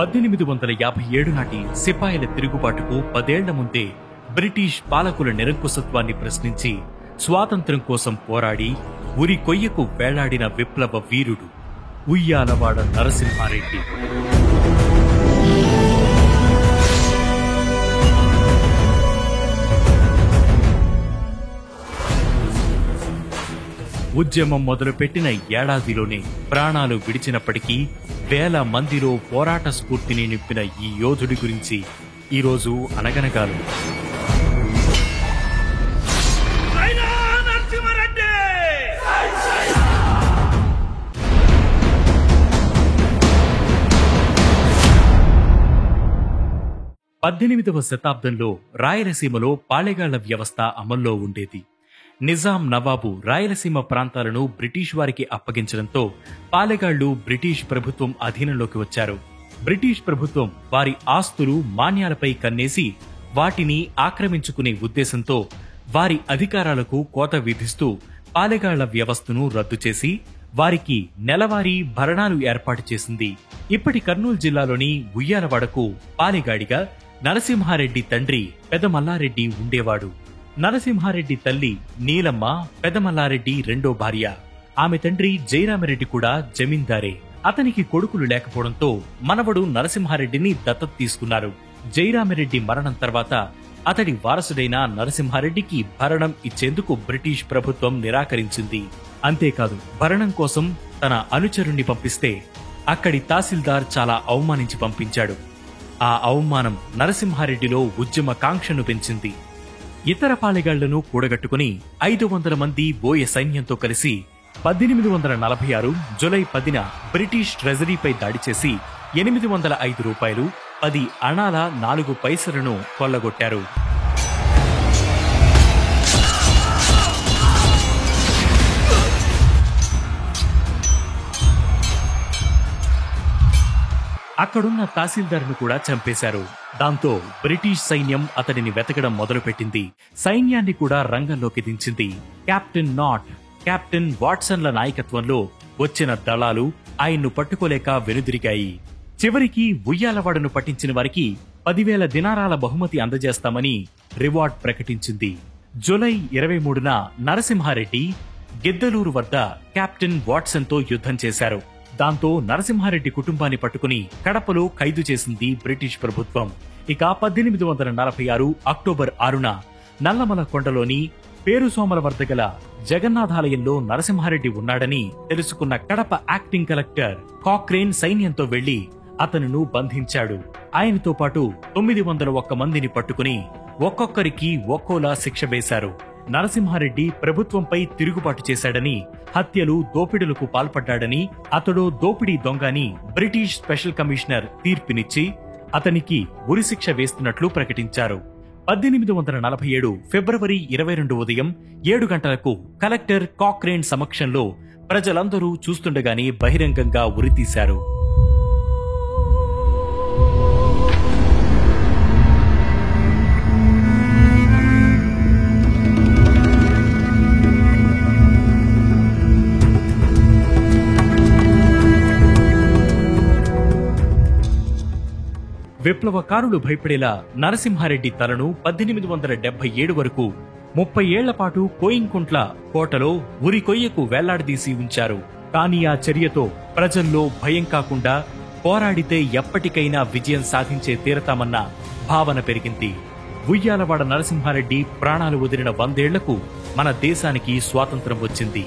1857 నాటి సిపాయిల తిరుగుబాటుకు 10 ఏళ్ల ముందే బ్రిటిష్ పాలకుల నిరంకుశత్వాన్ని ప్రశ్నించి స్వాతంత్ర్యం కోసం పోరాడి ఉరి కొయ్యకు వేలాడిన విప్లవ వీరుడు ఉయ్యాలవాడ నరసింహారెడ్డి. ఉద్యమం మొదలుపెట్టిన ఏడాదిలోనే ప్రాణాలు విడిచినప్పటికీ వేల మందిలో పోరాట స్ఫూర్తిని నింపిన ఈ యోధుడి గురించి ఈరోజు అనగనగాలు. పద్దెనిమిదవ శతాబ్దంలో రాయలసీమలో పాళెగాళ్ల వ్యవస్థ అమల్లో ఉండేది. నిజాం నవాబు రాయలసీమ ప్రాంతాలను బ్రిటిష్ వారికి అప్పగించడంతో పాలెగాళ్లు బ్రిటిష్ ప్రభుత్వం అధీనంలోకి వచ్చారు. బ్రిటిష్ ప్రభుత్వం వారి ఆస్తులు మాన్యాలపై కన్నేసి వాటిని ఆక్రమించుకునే ఉద్దేశంతో వారి అధికారాలకు కోత విధిస్తూ పాలెగాళ్ల వ్యవస్థను రద్దు చేసి వారికి నెలవారీ భరణాలు ఏర్పాటు చేసింది. ఇప్పటి కర్నూలు జిల్లాలోని ఉయ్యాలవాడకు పాలెగాడిగా నరసింహారెడ్డి తండ్రి పెదమల్లారెడ్డి ఉండేవాడు. నరసింహారెడ్డి తల్లి నీలమ్మ పెదమల్లారెడ్డి రెండో భార్య. ఆమె తండ్రి జయరామరెడ్డి కూడా జమీందారే. అతనికి కొడుకులు లేకపోవడంతో మనవడు నరసింహారెడ్డిని దత్తత తీసుకున్నారు. జయరామరెడ్డి మరణం తర్వాత అతడి వారసుడైన నరసింహారెడ్డికి భరణం ఇచ్చేందుకు బ్రిటిష్ ప్రభుత్వం నిరాకరించింది. అంతేకాదు, భరణం కోసం తన అనుచరుణ్ణి పంపిస్తే అక్కడి తహసీల్దార్ చాలా అవమానించి పంపించాడు. ఆ అవమానం నరసింహారెడ్డిలో ఉద్యమ కాంక్షను పెంచింది. ఇతర పాళెగాళ్లను కూడగట్టుకుని 500 మంది బోయ సైన్యంతో కలిసి 1846 జులై 10న బ్రిటిష్ ట్రెజరీపై దాడి చేసి 805 రూపాయలు 10 అణాల 4 పైసలను కొల్లగొట్టారు. అక్కడున్న తహసీల్దార్ను కూడా చంపేశారు. దాంతో బ్రిటిష్ సైన్యం అతడిని వెతకడం మొదలుపెట్టింది. సైన్యాన్ని కూడా రంగంలోకి దించింది. కెప్టెన్ నాట్, కెప్టెన్ వాట్సన్ల నాయకత్వంలో వచ్చిన దళాలు ఆయన్ను పట్టుకోలేక వెనుదిరిగాయి. చివరికి ఉయ్యాలవాడను పట్టించిన వారికి 10,000 దినారాల బహుమతి అందజేస్తామని రివార్డ్ ప్రకటించింది. జూలై 23న నరసింహారెడ్డి గిద్దలూరు వద్ద కెప్టెన్ వాట్సన్తో యుద్ధం చేశారు. దాంతో నరసింహారెడ్డి కుటుంబాన్ని పట్టుకుని కడపలో ఖైదు చేసింది బ్రిటిష్ ప్రభుత్వం. ఇక 1846 అక్టోబర్ 6న నల్లమల కొండలోని పేరుసోమల వద్ద గల జగన్నాథాలయంలో నరసింహారెడ్డి ఉన్నాడని తెలుసుకున్న కడప యాక్టింగ్ కలెక్టర్ కాక్రేన్ సైన్యంతో వెళ్లి అతనును బంధించాడు. ఆయనతో పాటు 901 మందిని పట్టుకుని ఒక్కొక్కరికి ఒక్కోలా శిక్ష వేశారు. నరసింహారెడ్డి ప్రభుత్వంపై తిరుగుబాటు చేశాడని, హత్యలు దోపిడులకు పాల్పడ్డాడని, అతడు దోపిడీ దొంగని బ్రిటిష్ స్పెషల్ కమిషనర్ తీర్పునిచ్చి అతనికి ఉరిశిక్ష వేస్తున్నట్లు ప్రకటించారు. 1847 ఫిబ్రవరి 22 ఉదయం 7 గంటలకు కలెక్టర్ కాక్రేన్ సమక్షంలో ప్రజలందరూ చూస్తుండగానే బహిరంగంగా ఉరితీశారు. విప్లవకారులు భయపడేలా నరసింహారెడ్డి తలను 1877 వరకు 30 ఏళ్ల పాటు కోయింకుంట్ల కోటలో ఉరి కొయ్యకు వేలాడదీసి ఉంచారు. కానీ ఆ చర్యతో ప్రజల్లో భయం కాకుండా పోరాడితే ఎప్పటికైనా విజయం సాధించే తీరతామన్న భావన పెరిగింది. ఉయ్యాలవాడ నరసింహారెడ్డి ప్రాణాలు వదిలిన 100 ఏళ్లకు మన దేశానికి స్వాతంత్ర్యం వచ్చింది.